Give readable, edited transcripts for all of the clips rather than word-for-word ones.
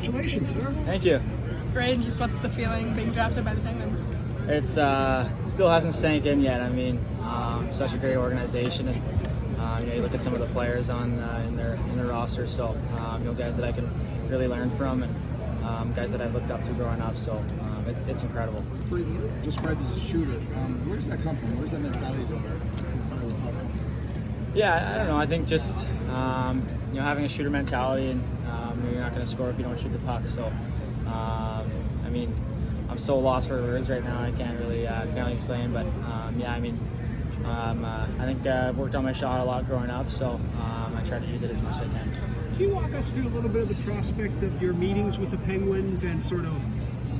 Congratulations, sir. Thank you. Brayden, just what's the feeling being drafted by the Penguins? It's still hasn't sank in yet. I mean, such a great organization, and you look at some of the players on in their roster. So guys that I can really learn from, and guys that I've looked up to growing up. So it's incredible. Described as a shooter. Where does that come from? Where's that mentality go there? Yeah, I don't know. I think just having a shooter mentality, and you're not going to score if you don't shoot the puck. So I mean, I'm so lost for words right now. I can't really explain, but I think I've worked on my shot a lot growing up, so I try to use it as much as I can. Can you walk us through a little bit of the prospect of your meetings with the Penguins and sort of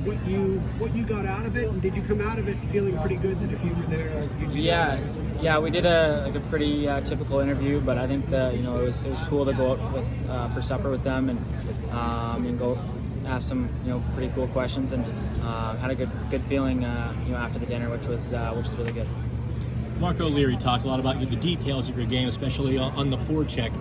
what you got out of it? And did you come out of it feeling pretty good that if you were there, you'd be there? Yeah, we did a pretty typical interview, but I think that it was cool to go out with for supper with them and go ask some pretty cool questions, and had a good feeling after the dinner, which was really good. Mark O'Leary talked a lot about the details of your game, especially on the forecheck.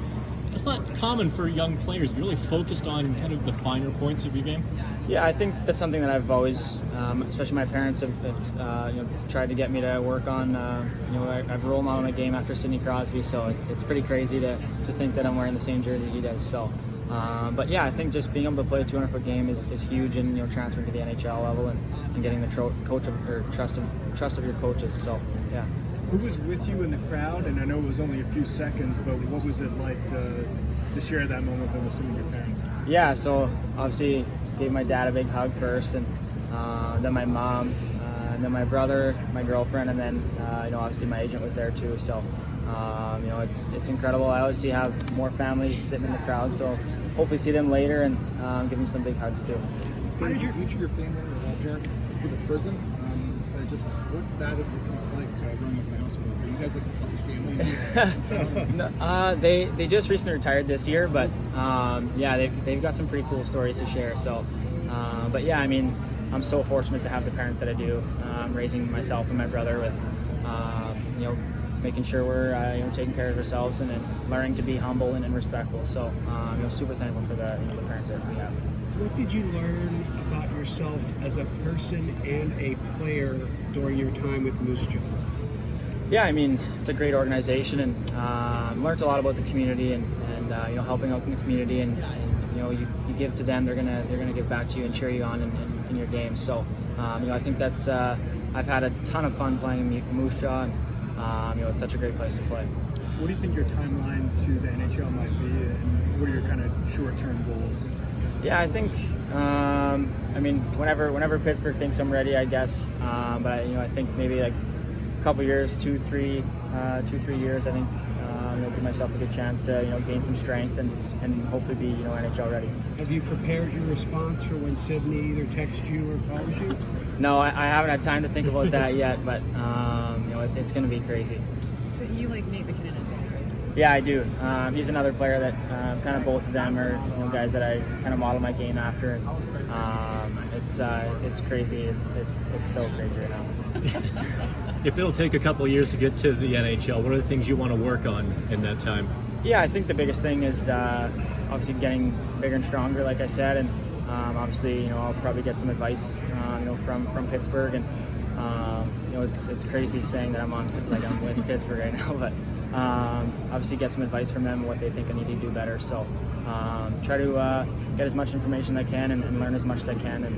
It's not common for young players. Have you really focused on kind of the finer points of your game? Yeah, I think that's something that I've always, especially my parents have tried to get me to work on. I've role modeled my game after Sidney Crosby, so it's pretty crazy to think that I'm wearing the same jersey he does. So, but yeah, I think just being able to play a 200-foot game is huge, and transferring to the NHL level and getting the trust of your coaches. So, yeah. Who was with you in the crowd? And I know it was only a few seconds, but what was it like to share that moment with them, assuming your parents? Yeah, so obviously gave my dad a big hug first, and then my mom, and then my brother, my girlfriend, and then obviously my agent was there too. So it's incredible. I always have more families sitting in the crowd, so hopefully see them later and give them some big hugs too. How did each of your family parents go to prison? Just what's that existence like growing up in the household? Are you guys like the toughest family in town? They just recently retired this year, but they've got some pretty cool stories to share. So, but yeah, I mean, I'm so fortunate to have the parents that I do, raising myself and my brother with, making sure we're taking care of ourselves and learning to be humble and respectful. So, super thankful for the parents that we have. What did you learn about yourself as a person and a player during your time with Moose Jaw? Yeah, I mean, it's a great organization, and learned a lot about the community and helping out in the community, and you give to them, they're gonna give back to you and cheer you on in your games. So I think that's I've had a ton of fun playing in Moose Jaw, and it's such a great place to play. What do you think your timeline to the NHL might be, and what are your kind of short-term goals? Yeah, I think whenever Pittsburgh thinks I'm ready, I guess. But I think maybe like a couple years, 2-3 years. I think give myself a good chance to gain some strength and hopefully be NHL ready. Have you prepared your response for when Sidney either texts you or calls you? No, I haven't had time to think about that yet. But it's going to be crazy. But you Nate McKinnon as well, right? Yeah, I do. He's another player that kind of both of them are guys that I kind of model my game after. It's crazy. It's so crazy right now. If it'll take a couple of years to get to the NHL, what are the things you want to work on in that time? Yeah, I think the biggest thing is obviously getting bigger and stronger, like I said, and obviously I'll probably get some advice from Pittsburgh, and it's crazy saying that I'm with Pittsburgh right now, but obviously get some advice from them what they think I need to do better. So try to get as much information as I can and learn as much as I can, and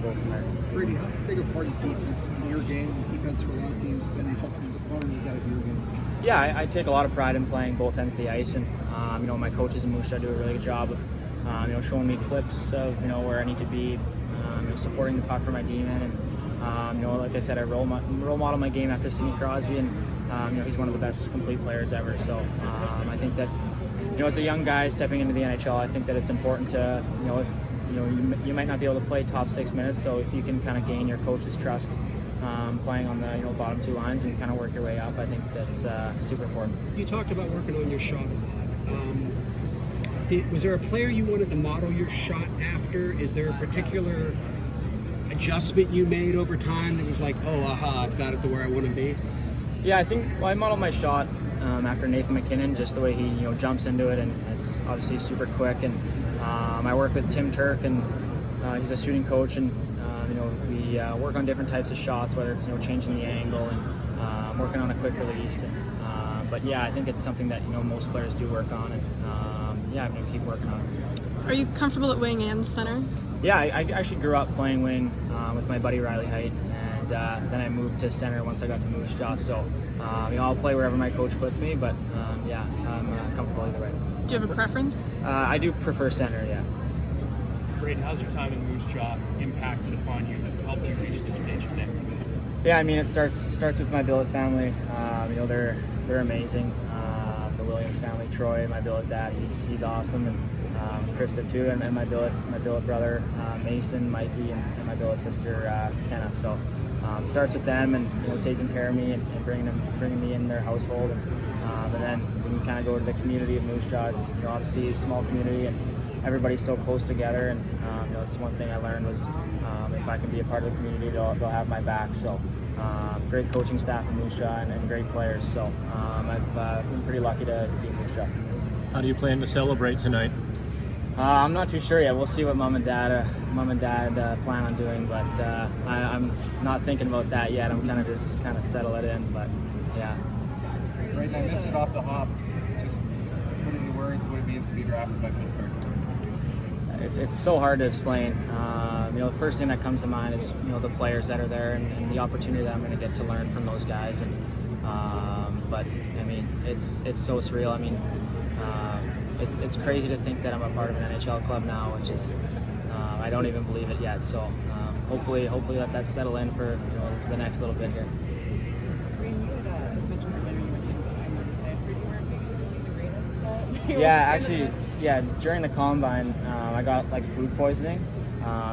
go from there. Brady, how big a part is defense in your game? Defense for a lot of teams, and you talk to teams, how is that of your game? Yeah, I take a lot of pride in playing both ends of the ice, and my coaches in Moose Jaw do a really good job of showing me clips of where I need to be, supporting the puck for my D-man, and like I said, I role model my game after Sidney Crosby, and he's one of the best complete players ever. So I think that as a young guy stepping into the NHL, I think that it's important to if you might not be able to play top 6 minutes, so if you can kind of gain your coach's trust playing on the bottom two lines and kind of work your way up, I think that's super important. You talked about working on your shot a lot. Was there a player you wanted to model your shot after? Is there a particular adjustment you made over time that was like, oh, aha, I've got it to where I want to be? Yeah, I think I model my shot after Nathan McKinnon, just the way he jumps into it, and it's obviously super quick. And I work with Tim Turk, and he's a shooting coach, and we work on different types of shots, whether it's changing the angle and working on a quick release. But yeah, I think it's something that most players do work on, and I'm going to keep working on it. Are you comfortable at wing and center? Yeah, I actually grew up playing wing with my buddy Riley Height, and then I moved to center once I got to Moose Jaw. So I'll play wherever my coach puts me, but I'm comfortable either way. Do you have a preference? I do prefer center, yeah. Brayden, how's your time in Moose Jaw impacted upon you that helped you reach this stage today? Yeah, I mean, it starts with my billet family. They're amazing. The Williams family, Troy, my billet dad, he's awesome, and Krista too, and my billet brother Mason, Mikey, and my billet sister Kenna. So starts with them, and taking care of me and bringing me in their household, and then when you kind of go to the community of Moose Jaw, it's obviously a small community, and everybody's so close together, and that's one thing I learned was if I can be a part of the community, they'll have my back. So great coaching staff in Moose Jaw, and great players. So I've been pretty lucky to be in Moose Jaw. How do you plan to celebrate tonight? I'm not too sure yet. We'll see what mom and dad plan on doing, but I'm not thinking about that yet. I'm kind of settle it in, but yeah. Brayden, I missed it off the hop. Just put into words what it means to be drafted by Pittsburgh. It's so hard to explain. The first thing that comes to mind is the players that are there, and the opportunity that I'm going to get to learn from those guys. And but I mean, it's so surreal. I mean, it's crazy to think that I'm a part of an NHL club now, which is I don't even believe it yet. So hopefully let that settle in for the next little bit here. Yeah, actually, during the combine, I got food poisoning,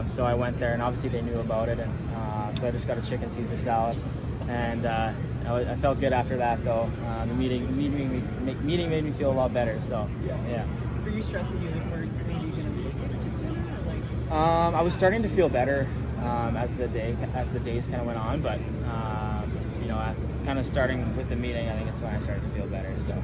so I went there, and obviously they knew about it, and so I just got a chicken Caesar salad, and I felt good after that, though. The meeting made me feel a lot better, so yeah. Were you stressed that you were maybe going to be too? I was starting to feel better as the days kind of went on, but kind of starting with the meeting, I think it's when I started to feel better. So.